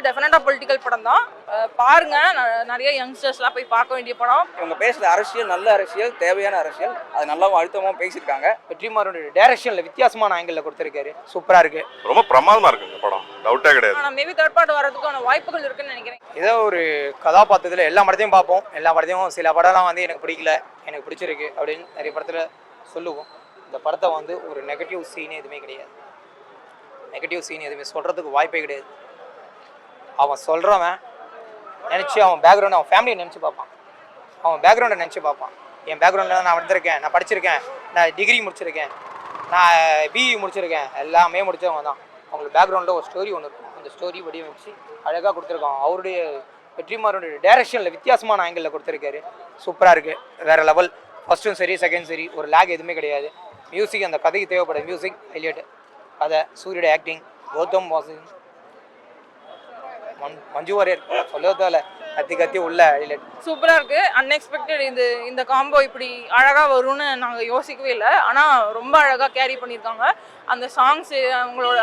Full டெஃபினட்டா political படம் தான். பாருங்க, நிறைய யங்ஸ்டர்ஸ்லாம் போய் பார்க்க வேண்டிய படம். இவங்க பேசுகிற அரசியல் நல்ல அரசியல், தேவையான அரசியல், அது நல்லாவும் அழுத்தமாகவும் பேசியிருக்காங்க. வெற்றிமாறனுடைய டைரக்ஷனில் வித்தியாசமான ஆங்கிளில் கொடுத்துருக்காரு. சூப்பராக இருக்கு, ரொம்ப பிரமாதமாக இருக்கு இந்த படம், டவுட்டே கிடையாது. ஆனால் மேபி தேர்ட் பார்ட் வரதுக்கான வாய்ப்புகள் இருக்குன்னு நினைக்கிறேன். ஏதோ ஒரு கதாபாத்திரத்தில் எல்லா படத்தையும் பார்ப்போம். எல்லா படத்தையும் சில படம்லாம் வந்து எனக்கு பிடிக்கல, எனக்கு பிடிச்சிருக்கு அப்படின்னு நிறைய படத்தில் சொல்லுவோம். இந்த படத்தை வந்து ஒரு நெகட்டிவ் சீன் எதுவுமே கிடையாது. நெகட்டிவ் சீன் எதுவுமே சொல்கிறதுக்கு வாய்ப்பே கிடையாது. அவன் சொல்கிறவன் நினச்சி அவன் பேக்ரவுண்டை, அவன் ஃபேமிலியை நினச்சி பார்ப்பான். அவன் பேக்ரவுண்டை நினச்சி பார்ப்பான். என் பேக்ரவுண்டில் நான் வந்திருக்கேன், நான் படிச்சிருக்கேன், நான் டிகிரி முடிச்சிருக்கேன், நான் பிஇ முடிச்சிருக்கேன், எல்லாமே முடித்தவங்க தான். அவங்களுக்கு பேக்ரவுண்டில் ஒரு ஸ்டோரி ஒன்று இருக்கும். அந்த ஸ்டோரி வடிவமைச்சு அழகாக கொடுத்துருக்கான். அவருடைய வெற்றிமாறனுடைய டைரக்ஷனில் வித்தியாசமான ஆங்கிளில் கொடுத்துருக்காரு. சூப்பராக இருக்குது, வேறு லெவல். ஃபஸ்ட்டும் சரி செகண்ட் சரி ஒரு லேக் எதுவுமே கிடையாது. மியூசிக், அந்த கதைக்கு தேவைப்படுற மியூசிக் ஹைலைட். கதை, சூரியோட ஆக்டிங், கௌதம் வாசன், மஞ்சு வாரியர் சொல்லவே கத்தி கத்தி உள்ள ஹைலைட். சூப்பராக இருக்குது. அன்எக்ஸ்பெக்டட். இந்த காம்போ இப்படி அழகாக வரும்னு நாங்கள் யோசிக்கவே இல்லை. ஆனால் ரொம்ப அழகாக கேரி பண்ணியிருக்காங்க. அந்த சாங்ஸு,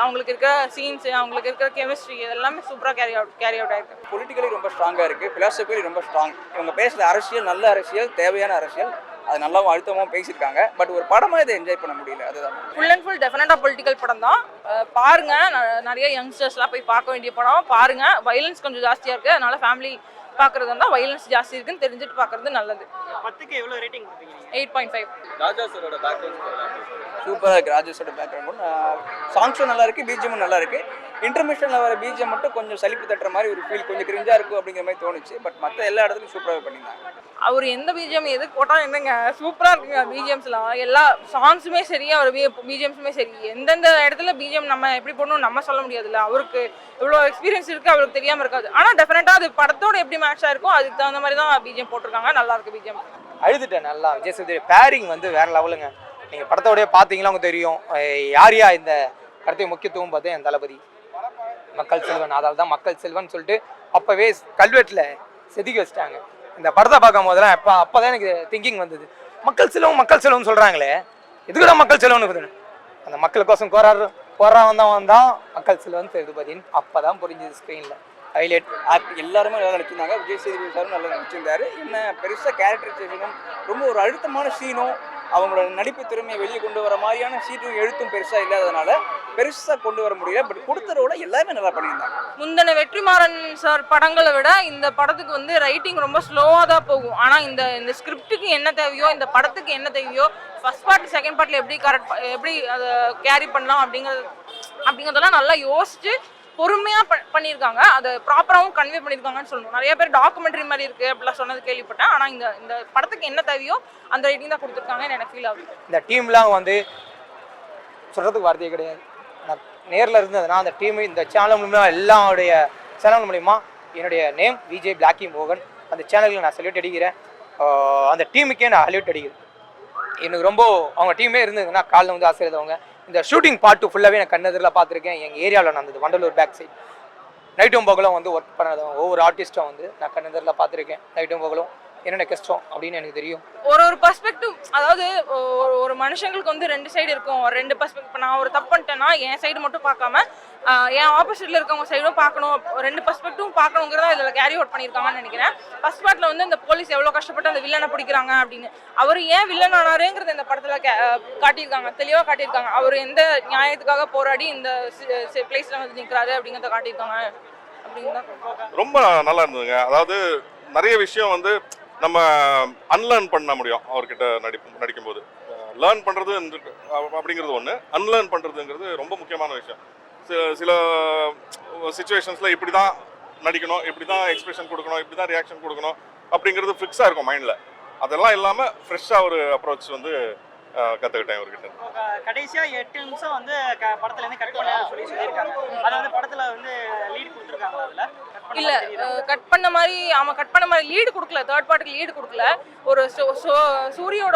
அவங்களுக்கு இருக்கிற சீன்ஸு, அவங்களுக்கு இருக்கிற கெமிஸ்ட்ரி, எல்லாமே சூப்பராக கேரி அவுட் ஆகிருக்கு. பொலிட்டிக்கலி ரொம்ப ஸ்ட்ராங்காக இருக்குது, ஃபிலாசபிலி ரொம்ப ஸ்ட்ராங். இவங்க பேசுகிற அரசியல் நல்ல அரசியல், தேவையான அரசியல், அது நல்லாவும் அழுத்தமாகவும் பேசியிருக்காங்க. பட் ஒரு படமாக இதை என்ஜாய் பண்ண முடியல, அதுதான். ஃபுல் அண்ட் ஃபுல் டெஃபினட்டா பொலிட்டிக்கல் படம் தான். பாருங்க, நிறைய யங்ஸ்டர்ஸ்லாம் போய் பார்க்க வேண்டிய படம். பாருங்க, வயலன்ஸ் கொஞ்சம் ஜாஸ்தியாக இருக்குது, அதனால ஃபேமிலி பார்க்குறது தான். வயலன்ஸ் ஜாஸ்தி இருக்குன்னு தெரிஞ்சுட்டு பார்க்குறது நல்லது. 10க்கு எவ்வளோ ரேட்டிங் கொடுப்பீங்க? 8.5. ராஜா சாரோட பேக்ரவுண்ட் சூப்பராக இருக்குது. ராஜா சாரோட பேக்ரவுண்ட் சாங்ஸும் நல்லா இருக்குது, பிஜிஎம்மும் நல்லா இருக்குது. இன்டர்மிஷனில் வர பிஜிஎம் மட்டும் கொஞ்சம் சலிப்பு தட்டுற மாதிரி ஒரு ஃபீல், கொஞ்சம் கிரிஞ்சாக இருக்கும் அப்படிங்கிற மாதிரி தோணுச்சு. பட் மற்ற எல்லா இடத்துலையும் சூப்பராகவே பண்ணியிருந்தாங்க. அவர் எந்த பிஜிஎம் எது போட்டால் என்னங்க சூப்பராக இருக்குங்க. பிஜிஎம்ஸ்லாம் எல்லா சாங்ஸுமே சரி, அவர் பிஜிஎம்ஸுமே சரி, எந்தெந்த இடத்துல பிஜிஎம் நம்ம எப்படி போடணும் நம்ம சொல்ல முடியாதுல்ல. அவருக்கு இவ்வளோ எக்ஸ்பீரியன்ஸ் இருக்குது, அவருக்கு தெரியாமல் இருக்காது. ஆனால் டெஃபினட்டாக அது படத்தோட எப்படி மேட்சாக இருக்கும் அதுக்கு தகுந்த மாதிரி தான் பிஜிஎம் போட்டிருக்காங்க. நல்லா இருக்குது பிஜிஎம். அழுதுட்டேன் நல்லா. விஜய் சேதுபதி பேரிங் வந்து வேறு லெவலுங்க. நீங்கள் படத்தோடய பார்த்தீங்களா உங்களுக்கு தெரியும். யாரையா இந்த கருத்தை முக்கியத்துவம் பார்த்து என் தளபதி மக்கள் செல்வன். அதால் தான் மக்கள் செல்வன் சொல்லிட்டு அப்போவே கல்வெட்டில் செதுக்கி வச்சிட்டாங்க. இந்த படத்தை பார்க்கும் போதெல்லாம் அப்போ தான் எனக்கு திங்கிங் வந்தது. மக்கள் செல்வன் சொல்கிறாங்களே, எதுக்கு தான் மக்கள் செல்வன்? அந்த மக்களுக்கோசம் போராடுறவன் தான் வந்தான் மக்கள் செல்வன் சேதுபதின்னு அப்போ தான் புரிஞ்சுது ஸ்க்ரீனில். ஹைலைட். எல்லாருமே நல்லா நடிச்சிருந்தாங்க. விஜய் சேதுபதி சாரும் நல்லா நடிச்சிருந்தாரு. என்ன பெருசாக கேரக்டரைசேஷனும் ரொம்ப ஒரு அழுத்தமான சீனும் அவங்களோட நடிப்பு திறமையை வெளியே கொண்டு வர மாதிரியான சீட்டும் எழுத்தும் பெருசாக இல்லாததுனால பெருசாக கொண்டு வர முடியல. பட் கொடுத்தரோட எல்லாமே நல்லா பண்ணியிருந்தாங்க. முந்தின வெற்றிமாறன் சார் படங்களை விட இந்த படத்துக்கு வந்து ரைட்டிங் ரொம்ப ஸ்லோவாக தான் போகும். ஆனால் இந்த ஸ்கிரிப்டுக்கு என்ன தேவையோ, இந்த படத்துக்கு என்ன தேவையோ, ஃபர்ஸ்ட் பார்ட் செகண்ட் பார்ட்டில் எப்படி அதை கேரி பண்ணலாம் அப்படிங்கிறதெல்லாம் நல்லா யோசிச்சு பொறுமையாக பண்ணியிருக்காங்க. அதை ப்ராப்பராகவும் கன்வே பண்ணியிருக்காங்கன்னு சொல்லணும். நிறைய பேர் டாக்குமெண்ட்ரி மாதிரி இருக்குது அப்படிலாம் சொன்னது கேள்விப்பட்டேன். ஆனால் இந்த படத்துக்கு என்ன தேவையோ அந்த ரைட்டிங் தான் கொடுத்துருக்காங்கன்னு எனக்கு ஃபீல் ஆகுது. இந்த டீம்லாம் வந்து சொல்கிறதுக்கு வார்த்தையே கிடையாது. நான் நேரில் இருந்ததுன்னா அந்த டீமு இந்த சேனல் மூலிமா எல்லாருடைய சேனல் மூலிமா என்னுடைய நேம் விஜய் பிளாக்கி மோகன். அந்த சேனலுக்கு நான் சல்யூட் அடிக்கிறேன். அந்த டீமுக்கே நான் சல்யூட் அடிக்கிறேன். எனக்கு ரொம்ப அவங்க டீமே இருந்ததுன்னா காலில் வந்து ஆசை எழுதவங்க. இந்த ஷூட்டிங் பார்ட்டு ஃபுல்லாகவே நான் கண்ணெதிரில் பார்த்துருக்கேன். எங்கள் ஏரியாவில் நடந்தது வண்டலூர் பேக் சைட். நைட்டும் பகலும் வந்து ஒர்க் பண்ணாதவங்க ஒவ்வொரு ஆர்டிஸ்ட்டும் வந்து நான் கண்ணெதிரில் பார்த்துருக்கேன். நைட்டும் பகலும் என்னென்ன கஷ்டம் அப்படின்னு எனக்கு தெரியும். ஒரு பெர்ஸ்பெக்டிவ், அதாவது ஒரு மனுஷங்களுக்கு வந்து ரெண்டு சைடு இருக்கும். ரெண்டு பெர்ஸ்பெக்டிவ். இப்போ நான் ஒரு தப்பு பண்ணிட்டேன்னா என் சைடு மட்டும் பார்க்காம என் ஆப்போசிட்டில் இருக்கவங்க சைடும் பார்க்கணும். ரெண்டு பெர்ஸ்பெக்டிவும் பார்க்கணுங்கிறத இதில் கேரி அவுட் பண்ணியிருக்காங்கன்னு நினைக்கிறேன். ஃபர்ஸ்ட் பார்ட்டில் வந்து இந்த போலீஸ் எவ்வளோ கஷ்டப்பட்டு அந்த வில்லனை பிடிக்கிறாங்க அப்படின்னு, அவர் ஏன் வில்லன் ஆனாருங்கிறத இந்த படத்தில் காட்டியிருக்காங்க, தெளிவாக காட்டியிருக்காங்க. அவர் எந்த நியாயத்துக்காக போராடி இந்த பிளேஸில் வந்து நிற்கிறாரு அப்படிங்கிறத காட்டியிருக்காங்க. அப்படின்னு தான் ரொம்ப நல்லா இருந்ததுங்க. அதாவது நிறைய விஷயம் வந்து நம்ம அன்லேர்ன் பண்ண முடியும் அவர்கிட்ட நடிக்கும்போது. லேர்ன் பண்ணுறது அப்படிங்கிறது ஒன்று, அன்லேர்ன் பண்ணுறதுங்கிறது ரொம்ப முக்கியமான விஷயம். சில சிச்சுவேஷன்ஸில் இப்படி தான் நடிக்கணும், இப்படி தான் எக்ஸ்பிரஷன் கொடுக்கணும், இப்படி தான் ரியாக்ஷன் கொடுக்கணும் அப்படிங்கிறது ஃபிக்ஸாக இருக்கும் மைண்டில். அதெல்லாம் இல்லாமல் ஃப்ரெஷ்ஷாக ஒரு அப்ரோச் வந்து கற்றுக்கிட்டேன் அவர்கிட்ட. கடைசியாக 8 நிமிஷம் வந்து படத்துலேருந்து கட் பண்ண சொல்லியிருக்காங்க. அதை வந்து படத்தில் வந்து லீடு கொடுத்துருக்காங்க. அதில் இல்லை கட் பண்ண மாதிரி, ஆமாம் கட் பண்ண மாதிரி லீடு கொடுக்கல. தேர்ட் பார்ட்டிக்கு லீடு கொடுக்கல. ஒரு சூரியோட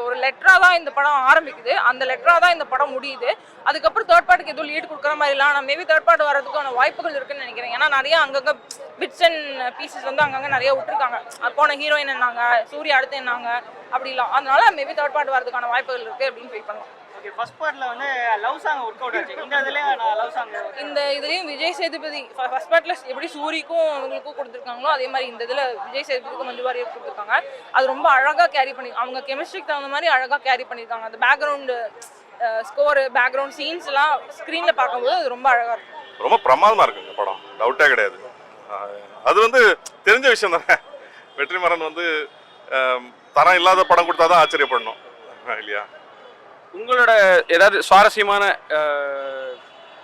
ஒரு லெட்டராக தான் இந்த படம் ஆரம்பிக்குது. அந்த லெட்டராக தான் இந்த படம் முடியுது. அதுக்கப்புறம் தேர்ட் பார்ட்டுக்கு எதுவும் லீடு கொடுக்குற மாதிரி இல்லை. ஆனால் மேபி தேர்ட் பார்ட் வரதுக்கான வாய்ப்புகள் இருக்குன்னு நினைக்கிறேன். ஏன்னா நிறைய அங்கங்கே பிட்ஸ் அண்ட் பீசஸ் வந்து அங்கங்கே நிறைய விட்டுருக்காங்க. போன ஹீரோயின் என்னாங்க, சூர்யா அடுத்து என்னாங்க அப்படிலாம். அதனால மேபி தேர்ட் பார்ட் வரதுக்கான வாய்ப்புகள் இருக்குது அப்படின்னு ஃபீல் பண்ணலாம். ஓகே ஃபர்ஸ்ட் பார்ட்ல வந்து லவ் சாங் ஒர்க் அவுட் ஆச்சு. இந்த இதுல நான் லவ் சாங் இந்த இதுலயும் விஜய் சேதுபதி ஃபர்ஸ்ட் பார்ட்ல எப்படி சூரிக்கும் அவங்களுக்கும் கொடுத்துருக்காங்களோ அதே மாதிரி இந்த இதுல விஜய் சேதுபதிக்கும் மஞ்சு வாரியர் கொடுத்துருக்காங்க. அது ரொம்ப அழகா கேரி பண்ணி அவங்க கெமிஸ்ட்ரிக்கு தகுந்த மாதிரி அழகா கேரி பண்ணியிருக்காங்க. அந்த பேக்ரவுண்டு ஸ்கோரு பேக்ரவுண்ட் சீன்ஸ் எல்லாம் ஸ்க்ரீன்ல பார்க்கும்போது அது ரொம்ப அழகா இருக்கும். ரொம்ப பிரமாதமாக இருக்குங்க படம், டவுட்டே கிடையாது. அது வந்து தெரிஞ்ச விஷயம் தானே. வெற்றிமாறன் வந்து தரம் இல்லாத படம் கொடுத்தா தான் ஆச்சரியப்படணும் இல்லையா? உங்களோட ஏதாவது சுவாரஸ்யமான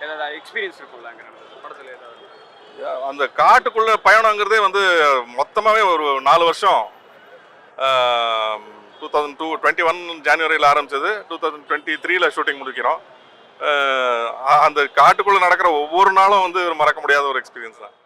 ஏதாவது எக்ஸ்பீரியன்ஸ் இருக்கும்ல அங்கே படத்தில் ஏதாவது? அந்த காட்டுக்குள்ள பயணங்கிறதே வந்து மொத்தமாகவே ஒரு 4 வருஷம் 2021 ஜனவரியில் ஆரம்பிச்சது, 2023 ஷூட்டிங் முடிக்கிறோம். அந்த காட்டுக்குள்ளே நடக்கிற ஒவ்வொரு நாளும் வந்து ஒரு மறக்க முடியாத ஒரு எக்ஸ்பீரியன்ஸ் தான்.